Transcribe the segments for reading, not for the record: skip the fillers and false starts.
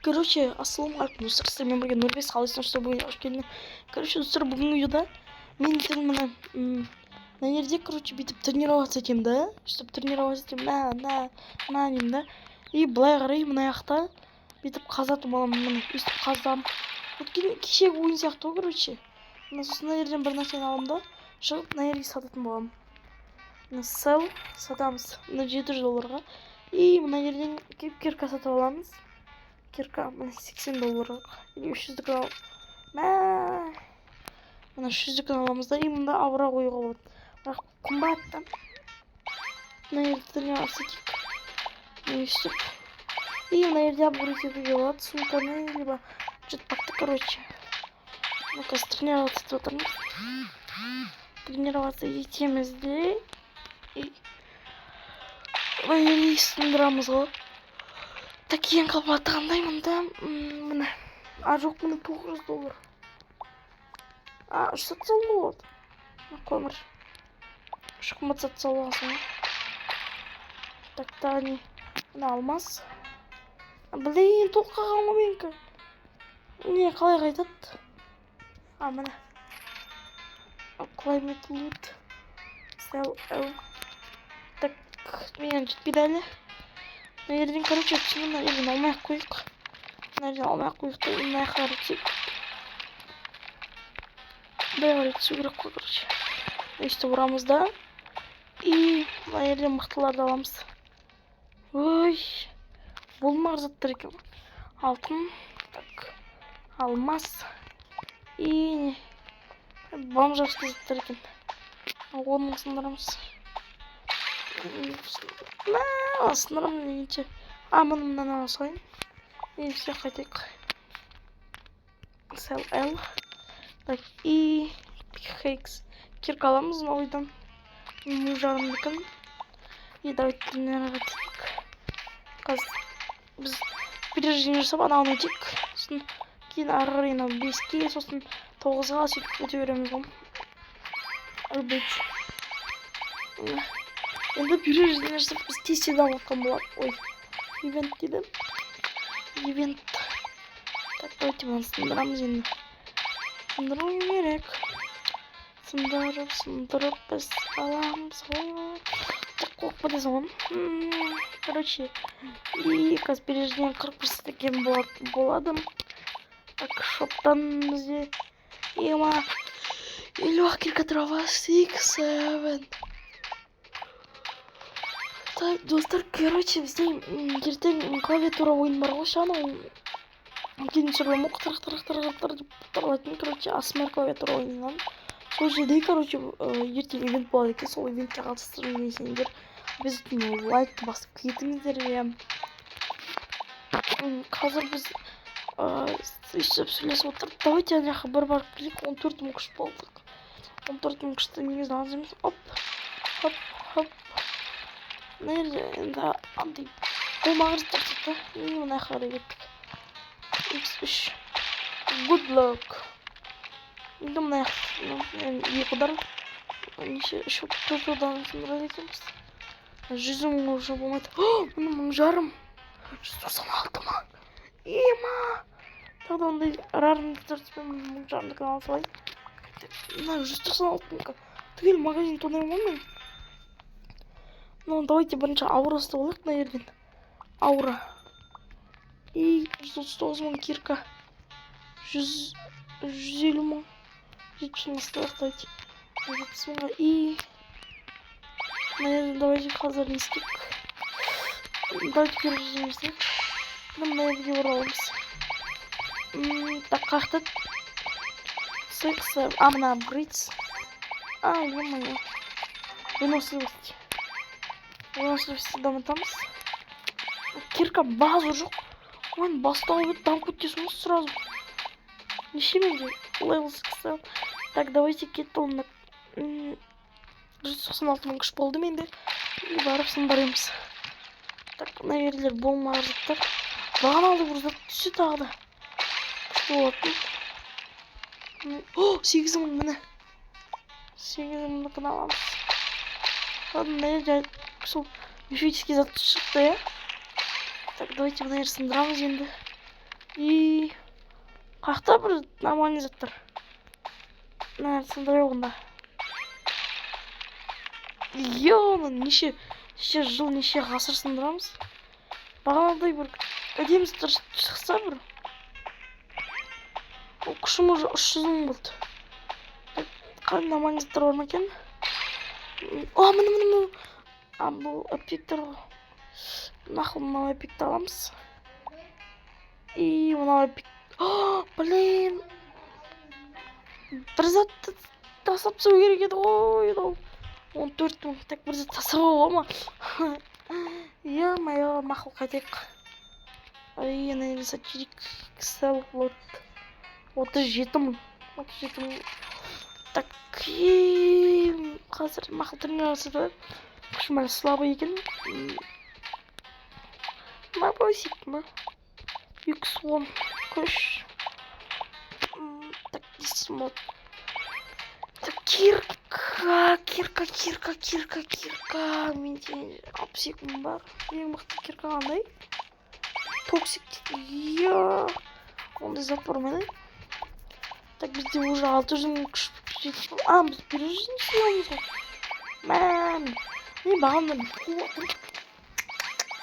Короче, ассалаумағалейкум достар, сіздермен бірге Нұрбек, қалайсыңдар, что бүгін қош келдіңдер. Короче, достар, бүгінгі видеода мен ертең мына жерде, короче, бүйтіп тренироваться етемін да, чтобы тренироваться етемін, на деймін да. И былай қарай мына жақта бүйтіп қазатып аламын, міне, өйстіп қазамын. Өткен кешегі ойын сияқты ғой, короче. Мына сосын мына жерден бір нәрсені аламын да, шығып мына жерге сататын боламын. Мына сатамыз, мына $700-ға. И мына жерден кепкерка сатып аламыз. Кирка $80 или 300 мә мына 300 аламыз да, и мында аура қоюға болады. Бірақ қымбат та. Мына жерде тренироваться етейік. Өйстіп. И мына жерде апгрейд етуге болады. Сумканы, либо жетпақты, короче. Ну-ка, тренироваться етіп отырмыз. Тренироваться етеміз де. И мына жерде сындырамыз ғой. Так, ең қымбаты қандай мұнда? Міне. Жоқ, міне $900. 3 сат салуға болады. Көмір. 3 қымбат сат салуға соң. Так, та не. Міне алмас. Блин, толық қалған ғой менікі. Не, қалай қайтады? Міне. Climate loot. Sell. Так, менен жетпейді әлі. Мына жерден, короче, мына жерден алмай-ақ қойық. Мына жерден алмай-ақ қойық та, мына жаққа қарай түсейік. Бәрі қарай түсу керек қой, короче. Өйстіп ұрамыз да. И мына жерден мықтыларды аламыз. Ой, болмақ заттар екен. Алтын. Так, алмас. И бомжашты заттар екен. Оның сындырамыз. Сындырам дегенше. Мынаны алсайын. И все қайтайық. Sell L. Так, и пикхейкс. Кирка аламыз ойдан. Жарым екен. И давайте тренировать етейік. Қазір біз перерождение жасап анауын өтейік. Сосын кейін ары қарай 5-ке, сосын 9-ға сөйтіп өте береміз ғой. Үрбейт. Енді перерождение жасап біз тез дамып жатқан болады. Ой, ивент дейді. Ивент. Так, давайте мынаны сындырамыз енді. Сындыру керек. Сындырып біз аламыз ғой. Так, қоқпа десің ғой. Короче, и қазір перерождение 40% екен болады. Так, шоптан бізде ема елу-ақ кирка трава 6-7. Так, достар, короче, бізде ертең клавиатура ойын бар ғой, шаны. Кейін сөйлем тырық деп тарлайтын, короче, асмар клавиатура ойынынан. Сол жерде, короче, ертең ивент болады екен, сол ивентке қатыстырып десеңдер, біз лайкты басып кетіңіздер. Қазір біз сөйтіп сөйлесіп отырып, давайте ана жаққа бір барып келейік, 14 мың күш болдық. 14 мың күшті негізі аз емес. Хоп. Мына жерде енді андай болмағыр тұрсық. Мына жаққа қарай кеттік. X3. Good luck. Енді мына жаққа екі удар. Неше 4 удардан сындыра кетеміз. 100 мың уже болмайды. Мына 1000 жарым. 196 мың. Ема. Тағы ондай рарымды тұртыспен 1000 жарымды канал салайын. Мына 196 мыңға. Түгел магазин тонаймын ғой мен. Ну, давайте бірінші аурасты болайық мына жерден. Аура. И 139 мың кирка. 150 мың. 70 мың столық, давайте. 70 мыңға. И мына жерден давайте қазір не істейік. Давайте перерождение істейік. Мына жерге ораламыз. Так, қақтады. 6, мына апгрейдс. Е-мое. Выносливость. Выносливості дамытамыз. Кирка базу жоқ. Ойын бастауы бет дамып кетесіңіз сразу. Неше менде? Level 6. Так, давайте кеттім. 196 мың күш болды менде. И барып сындырамыз. Так, мына жерлер болмағыр заттар. Бағаналы бір зат түсі тағы да. Күшті болатын. 8 мың міне. 8 мыңды қына аламыз. Ладно, мына жерде сол мифический зат шықты, я. Так, давайте мына жер сындырамыз енді. И қақта бір нормальный заттар. Сондай оғында. Оны неше жыл, неше ғасыр сындырамыз. Бағанадай бір әдемі заттар шықса бір. Күшім уже 300 мың болды. Қандай нормальный заттар бар ма екен? Міне. Бұл эпиктер ғой. Нақыл мынау эпикті аламыз. И мынау эпик. Блин. Бір затты тасап тастау керек еді ғой. 14 мың. Так бір затты тасап алуға ма? Е-мое, мақұл қайтайық. Анализа керек. Кісі болады. 37 мың. Так, қазір мақұл тренироваться. Күшім әлі слабый екен. Бросить ма? X1 күш. Так, смотр. Так, кирка. Менде 60 мың бар. Ең мықты кирка қандай? Токсик. Ондай зат бар ма? Так, бізде уже 600 мың күш. Біз пережін істейміз ғой. Мән. Мен бағамда бір.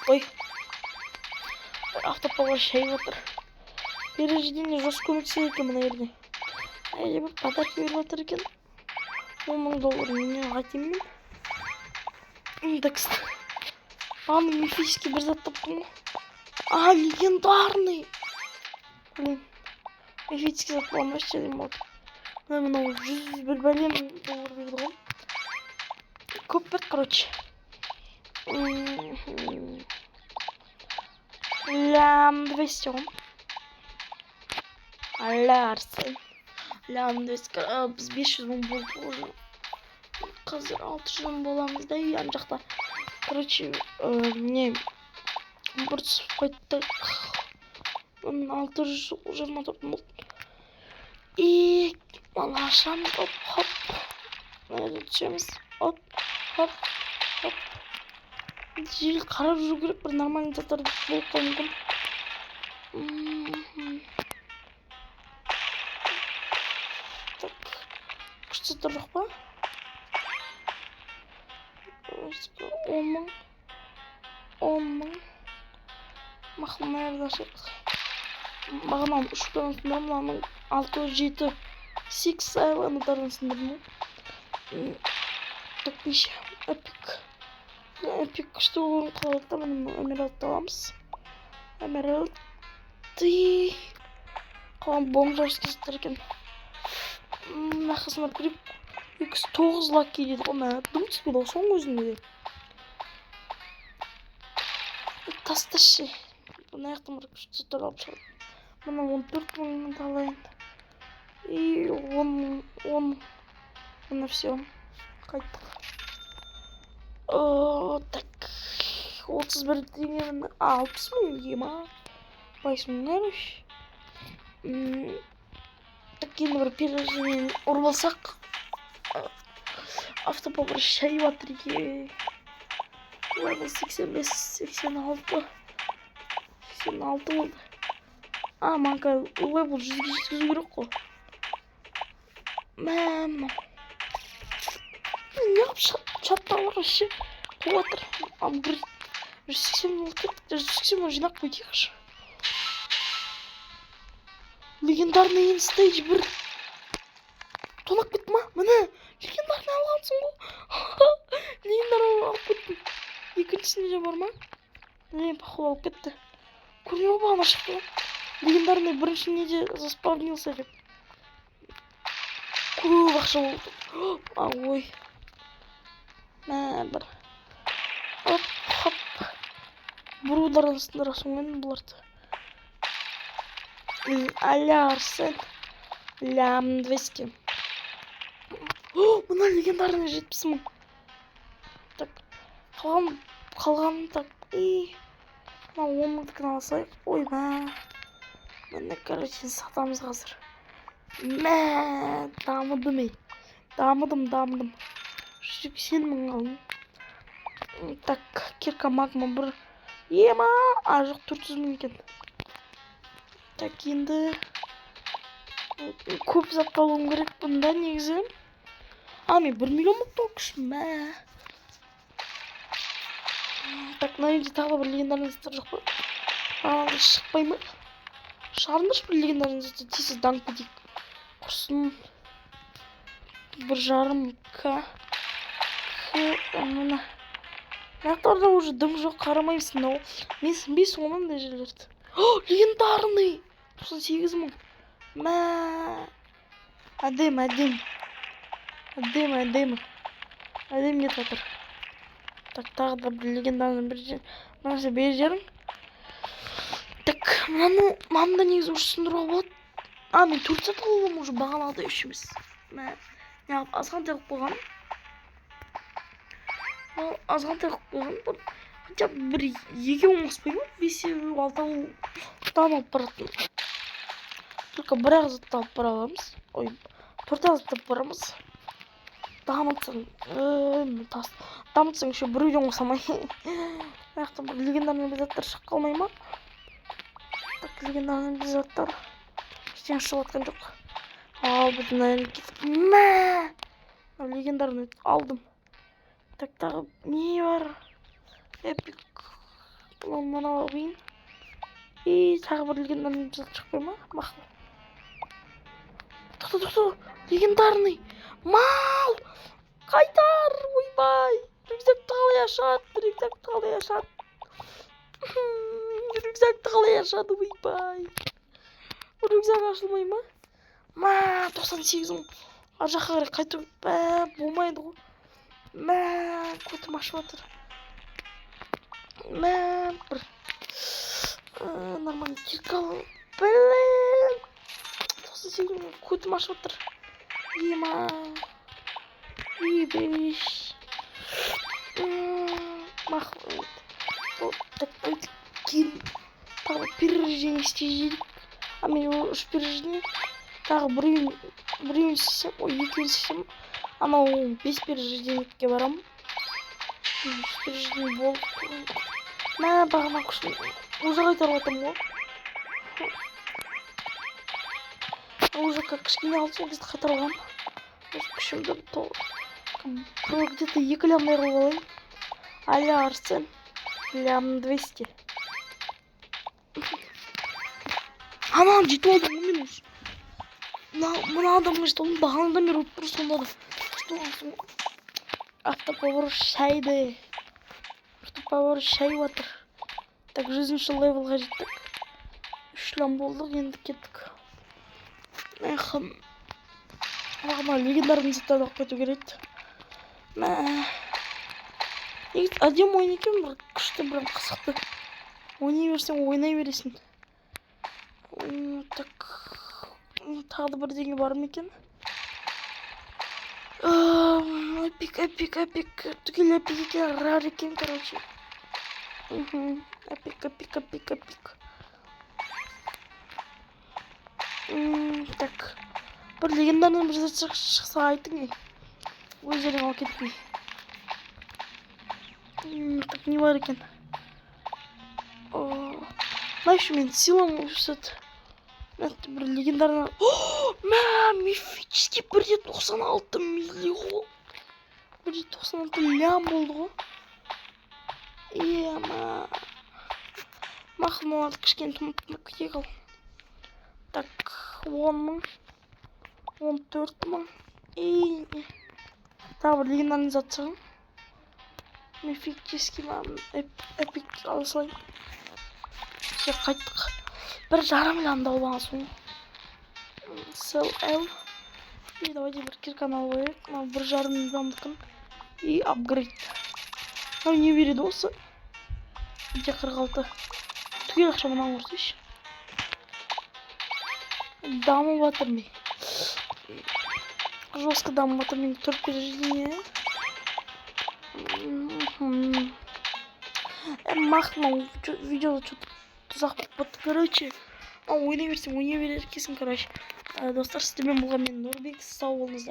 Ой. Автопова шай отыр. Переждение жос көмексіз екен мына жерде. Әлі бір подарка беріп отыр екен. $10,000 не айтайын мен. Так, бағамда мифический бір зат таптым ғой. Легендарный. Блин. Мифический зат болған вообще дейм болды. Мынау $100 берді ғой. Көп берді, короче. Лям 200. Аларсы. Лям 200. Біз 500 мың болды уже. Қазір 600 мың боламыз да. Ан жақта. Короче, не. Бұртсып қойттық. 624 мың болды. И малашам. Хоп. Мына түсеміз. Хоп. Жел қарап жүру керек, бір нормальный заттар болып қалуы мүмкін. Так, күшті заттар жоқ па? 10 мың. Мақыл мәрді ашық. Бағанам 3 күнін сындырмын, 6-7 6 айланудардан сындырмын. Так, неше? Эпик күшті орын қалады. Мені эмералдты аламыз. Эмералдты. Қалған бомжарский заттар екен. Нақысына көріп 209 лаки дейді ғой. Мә дым түспейді ғой соң өзінде де. Тасташы. Бұны аяқтан бір күшті заттар алып шығады. Мұны 14 мыңын талайын. И 10. Мұны все. Қайттық. Так, 31 теңгенің 60 мың ема. 5 мың әріш. Так, енді бір пережінен ұрбалсақ. Автопа бір шай батыр еке. 85, 86. 86 болды. Манка, ой бұл 100-ге жеткізу керек қой. Мәм. Не yapacağım? Çatlar aşı. Kuvatır. Amgır. 180 volt. 180 volt жинақ көтейікші. Легендарный инстейдж бір. Тонақ кетті ма? Міне. Легендарный алғансың ғой. Легендарный алып кеттім. Екіншісінде де бар ма? Не, похуй алып кетті. Көрмеу бағана шықты. Легендарный бірінші неде заспавнился деп. Көп ақша болды. Ой. Бір. Хоп. Бұрудардан сындырасың мен бұларды. Алярсен. Лям 200. Мына легендарный 70 мың. Так. Қалған так. Мына 10 мыңдыкін алсайық. Ой, Міне, короче, сатамыз қазір. Дамыдым. 180 мың алдым. Так, кирка магма бір. Ема, жоқ 400 мың екен. Так енді көп затты алуым керек бұнда негізі. Мен 1 миллион ұлттың мә. Так, мына жерде тағы бір легендарный заттар жоқ па? Шықпай ма? Шығарыңдаршы бір легендарный заттар, тез данып кетейік. Құрсын 1,5К. Мына мынақтарда уже дым жоқ, қарамаймысың да. Мен сінбейсің ғой мынандай жерлерді. Легендарный 98 мың. Мә. Әдем кетіп жатыр. Так, тағы да бір легендарный бір жер. Мынасы бер жерің. Так, мынаны негізі уже сындыруға болады. Мен 4 сат қылдым уже бағанағыдай үш емес. Неғып азғантай қылып қойған. Азғантай қылып қойған. Хотя бір 2 болмаспай ма? 5-6 алып баратын. Только бір-ақ затты алып бара аламыз. 4 затты алып барамыз. Дамытсаң еще бір үйден қосамай. Мынаяқта бір легендарный заттар шығып қалмай ма? Так, легендарный заттар ештеңе шығып жатқан жоқ. Біздің әлі кетіп. Легендарный алдым. Так, тағы не бар? Эпик. Мына алайын. И тағы бір легендарный зат шықпай ма? Мақұл. Тоқта. Легендарный. Мал! Қайтар! Ойбай! Рюкзакты қалай ашады? Ойбай! Рюкзак ашылмай ма? 98 мың. Ар жаққа қарай қайту болмайды ғой. Көтім ашып жатыр. Бір нормально кирка алу. 98 мың. Көтім ашып жатыр. Мақұл. Так, кейін тағы перерождение істейік. Мен үш перерождение. Тағы біреуін істесем, 2-ін істесем. Анау 5 перерождениеге барам. 5 перерождение болып. Бағана күшін. Уже қайтарып атам ғой. Уже как кішкене алды сол кезде қайтарып алам. Күшімді где-то 2 лямдай қылып алайын. Аля Арсен. Лям 200. Жетіп алдым ғой мен уже. Мына адамға жетіп алдым. Бағанадан бері өтіп тұр сонда да. Автоповорот шай батыр. Так, 100-ші левелға жеттік. 3 лям болдық, енді кеттік. Легендарный заттарды алып кету керек. Әдем ойын екен, бір күшті, бір қызықты. Ойнай берсең, ойнай бересің. Так, тағы да бірдеңе бар ма екен? Эпик. Түгел эпик екен, рар екен, короче. Эпик. Так, бір легендарный бір зат шықса айтың. Өздерің алып кетпей. Так, не бар екен. Знаешь, мен силам өсет. Бір легендарный. Мифический 1,96 миллион. 1,96 лям болды ғой. Мақұл, мыналарды кішкене тұмып кете қал. Так, 10 мың. 14 мың. Тағы бір легендарный зат шығын. Мифический эпик алысылайын. Қайттық. 1,5 лямды алып алған соң. SLL. И давайте бір кирканы алып алайық. 1,5 лямдықын. И апгрейд. Не береді осы. 46. Түгел ақша мұнан көрсейші. Дамып жатыр мен. Жестко дамып жатыр мен. 4 перерождение. Мақұл, видеода что-то тұзақ болып. Короче, ойнай берсең, ойнай берер екенсің, короче. Достар, сіздермен болған мен Нұрбек, сау болыңыздар.